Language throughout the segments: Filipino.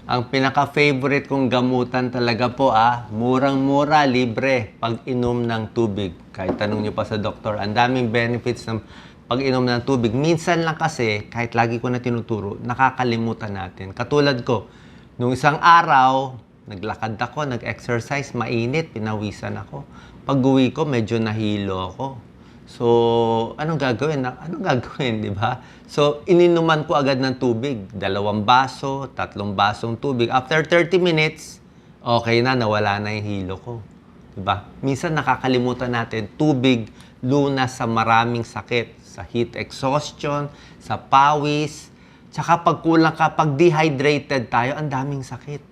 Ang pinaka-favorite kong gamutan talaga po murang-mura, libre, pag-inom ng tubig. Kahit tanong nyo pa sa doktor, ang daming benefits ng pag-inom ng tubig. Minsan lang kasi, kahit lagi ko na tinuturo, nakakalimutan natin. Katulad ko, nung isang araw, naglakad ako, nag-exercise, mainit, pinawisan ako. Pag-uwi ko, medyo nahilo ako. So, anong gagawin? Anong gagawin, di ba? So, ininuman ko agad ng tubig. 2 baso, 3 basong tubig. After 30 minutes, okay na, nawala na yung hilo ko. Di ba? Minsan nakakalimutan natin, tubig, lunas sa maraming sakit. Sa heat exhaustion, sa pawis, tsaka pag kulang ka, pag dehydrated tayo, ang daming sakit.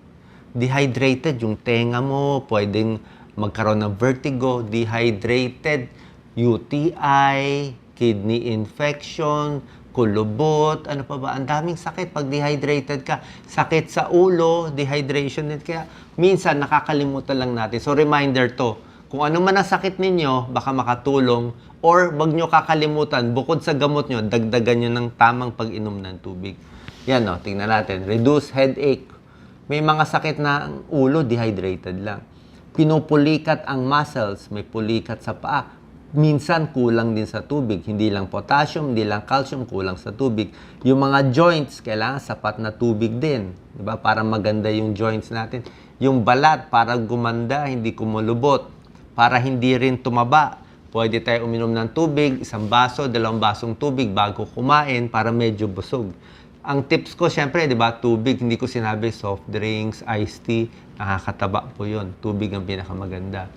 Dehydrated, yung tenga mo, pwedeng magkaroon ng vertigo, dehydrated, UTI, kidney infection, kulubot, ano pa ba? Ang daming sakit pag dehydrated ka. Sakit sa ulo, dehydration din. Kaya minsan nakakalimutan lang natin. So reminder to, kung ano man ang sakit ninyo, baka makatulong. Or wag nyo kakalimutan, bukod sa gamot nyo, dagdagan nyo ng tamang pag-inom ng tubig. Yan o, tingnan natin. Reduce headache. May mga sakit na ang ulo, dehydrated lang. Pinupulikat ang muscles, may pulikat sa paa. Minsan kulang din sa tubig. Hindi lang potassium, hindi lang calcium, kulang sa tubig. Yung mga joints, kailangan sapat na tubig din. Diba? Para maganda yung joints natin. Yung balat, para gumanda, hindi kumulubot. Para hindi rin tumaba. Pwede tayo uminom ng tubig, 1 baso, 2 basong tubig bago kumain para medyo busog. Ang tips ko, syempre, di ba, tubig. Hindi ko sinabi soft drinks, iced tea. Nakakataba po yun. Tubig ang pinakamaganda.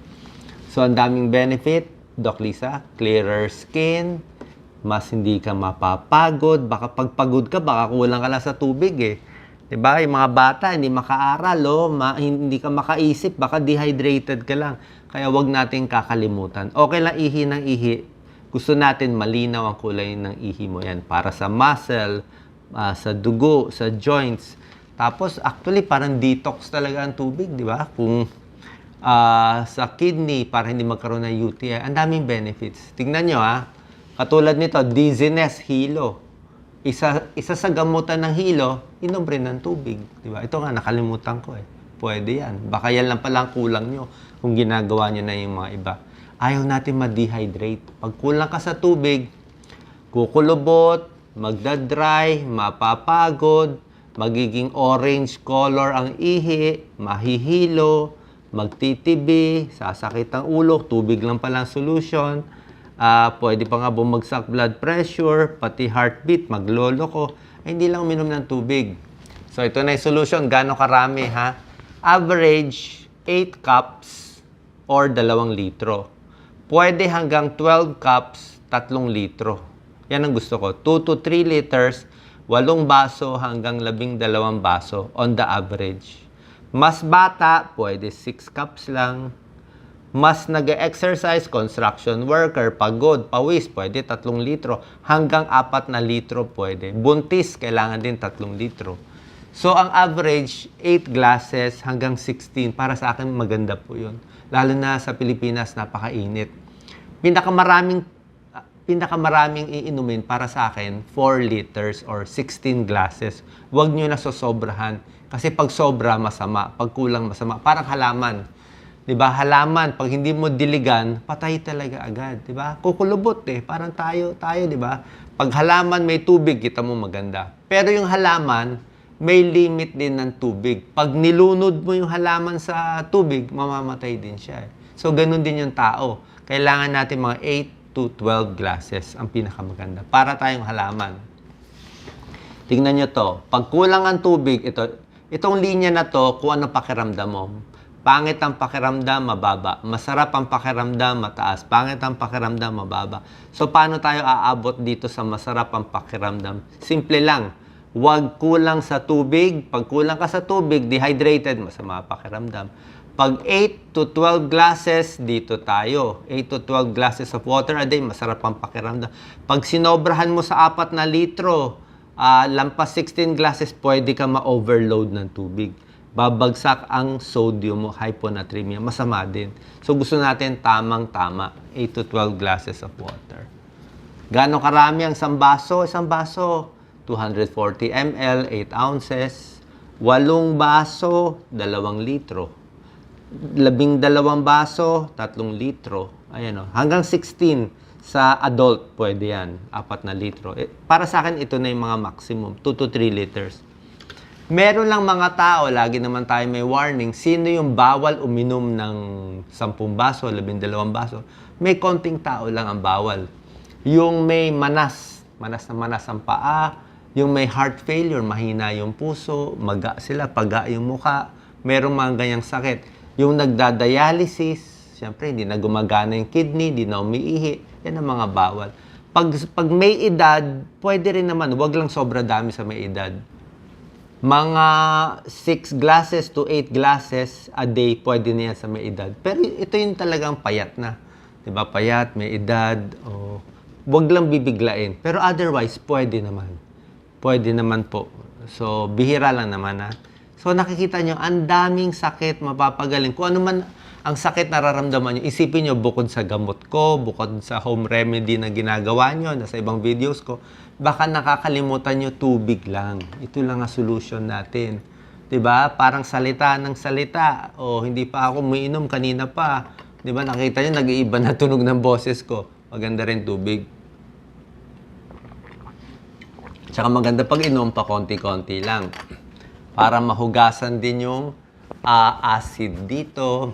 So, ang daming benefit. Doc Lisa, clearer skin, mas hindi ka mapapagod. Baka pagpagod ka, baka kulang ka lang sa tubig eh. Diba? Yung mga bata, hindi makaaral, hindi ka makaisip, baka dehydrated ka lang. Kaya wag natin kakalimutan. Okay lang ihi ng ihi. Gusto natin malinaw ang kulay ng ihi mo. Yan, para sa muscle, sa dugo, sa joints. Tapos, actually, parang detox talaga ang tubig, di ba? Kung sa kidney para hindi magkaroon ng UTI. Ang daming benefits. Tingnan nyo katulad nito, dizziness, hilo. Isa sa gamutan ng hilo, inom rin ng tubig. Diba? Ito nga, nakalimutan ko eh. Pwede yan. Baka yan lang pala ang kulang nyo kung ginagawa nyo na yung mga iba. Ayaw natin ma-dehydrate. Pag kulang ka sa tubig, kukulubot, magdadry, mapapagod, magiging orange color ang ihi, mahihilo, magtitibi, sasakit ang ulo, tubig lang palang solution. Pwede pa nga bumagsak blood pressure, pati heartbeat, magloloko. Hindi lang uminom ng tubig. So, ito na yung solution. Gano'ng karami, Average, 8 cups or 2 litro. Pwede hanggang 12 cups, 3 litro. Yan ang gusto ko. 2 to 3 liters, 8 baso hanggang 12 baso on the average. Mas bata, pwede 6 cups lang. Mas nag-exercise, construction worker, pagod, pawis, pwede 3 litro. Hanggang 4 na litro pwede. Buntis, kailangan din 3 litro. So, ang average, 8 glasses hanggang 16. Para sa akin, maganda po yun. Lalo na sa Pilipinas, napakainit. Pinakamaraming iinumin para sa akin, 4 liters or 16 glasses. Huwag nyo na sosobrahan. Kasi pag sobra, masama. Pag kulang, masama. Parang halaman. Diba? Halaman, pag hindi mo diligan, patay talaga agad. Diba? Kukulubot eh. Parang tayo, diba? Pag halaman may tubig, kita mo maganda. Pero yung halaman, may limit din ng tubig. Pag nilunod mo yung halaman sa tubig, mamamatay din siya. So, ganun din yung tao. Kailangan natin mga 8 to 12 glasses ang pinakamaganda para tayong halaman. Tingnan nyo to. Pag kulang ang tubig, itong linya na to, kung ano pakiramdam mo. Pangit ang pakiramdam, mababa. Masarap ang pakiramdam, mataas. Pangit ang pakiramdam, mababa. So, paano tayo aabot dito sa masarap ang pakiramdam? Simple lang. Huwag kulang sa tubig. Pag kulang ka sa tubig, dehydrated, masama ang pakiramdam. Pag 8 to 12 glasses, dito tayo. 8 to 12 glasses of water a day, masarap ang pakiramdam. Pag sinobrahan mo sa 4 na litro, lampas 16 glasses, pwede ka ma-overload ng tubig. Babagsak ang sodium mo, hyponatremia, masama din. So gusto natin tamang-tama, 8 to 12 glasses of water. Gaano karami ang isang baso? Isang baso, 240 ml, 8 ounces. 8 baso, 2 litro. 12 baso, 3 litro. Ayan o. Hanggang 16 sa adult, pwede yan. 4 na litro. Para sa akin, ito na yung mga maximum. 2 to 3 liters. Meron lang mga tao, lagi naman tayo may warning, sino yung bawal uminom ng 10 baso, 12 baso. May konting tao lang ang bawal. Yung may manas na manas ang paa, yung may heart failure, mahina yung puso, maga sila, paga yung muka, merong mga ganyang sakit. Yung nagdadialysis, siyempre hindi na gumagana yung kidney, hindi na umiihi, yan ang mga bawal. Pag may edad, pwede rin naman, wag lang sobra dami sa may edad. Mga 6 glasses to 8 glasses a day, pwede na yan sa may edad. Pero ito yung talagang payat na. Diba? Payat, may edad, o wag lang bibiglain. Pero otherwise, pwede naman. Pwede naman po. So, bihira lang naman ha. So, nakikita nyo, ang daming sakit mapapagaling. Kung ano man ang sakit nararamdaman nyo, isipin nyo, bukod sa gamot ko, bukod sa home remedy na ginagawa nyo, nasa ibang videos ko, baka nakakalimutan nyo tubig lang. Ito lang ang solution natin. 'Di ba? Parang salita ng salita. O hindi pa ako umiinom kanina pa. 'Di ba? Nakita nyo nag-iiba na tunog ng boses ko. Maganda rin tubig. Tsaka maganda pag inom pa konti-konti lang. Para mahugasan din yung acid dito.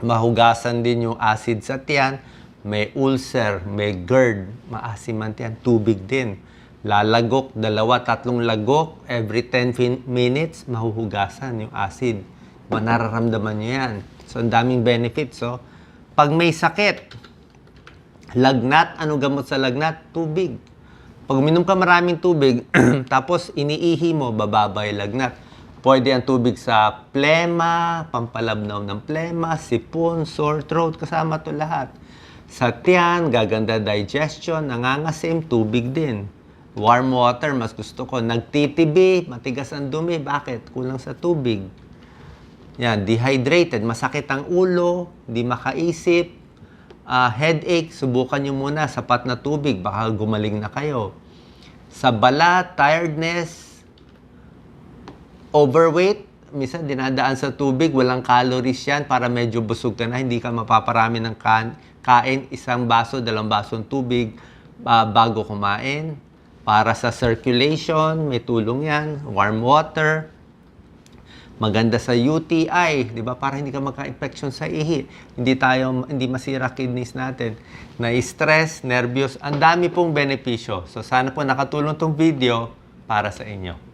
Mahugasan din yung acid sa tiyan. May ulcer, may GERD, maasiman yan, tubig din. Lalagok, 2-3 lagok, every 10 minutes, mahuhugasan yung acid. Nararamdaman nyo yan. So, ang daming benefits. So, pag may sakit, lagnat, ano gamot sa lagnat? Tubig. Pag uminom ka maraming tubig, tapos iniihi mo, bababa yung lagnat. Pwede ang tubig sa plema, pampalabnaw ng plema, sipon, sore throat, kasama to lahat. Sa tiyan, gaganda digestion, nangangasim, tubig din. Warm water, mas gusto ko. Nagtitibi, matigas ang dumi. Bakit? Kulang sa tubig. Yan, dehydrated, masakit ang ulo, di makaisip. Headache, subukan nyo muna, sapat na tubig, baka gumaling na kayo. Sa balat, tiredness, overweight, minsan dinadaan sa tubig, walang calories yan, para medyo busog ka na, hindi ka mapaparami ng kain, 1 baso, 2 basong tubig bago kumain. Para sa circulation, may tulong yan. Warm water. Maganda sa UTI, di ba? Para hindi ka magka-infection sa ihi. Hindi masira kidneys natin. Na-stress, nervyos, ang dami pong benepisyo. So sana po nakatulong tong video para sa inyo.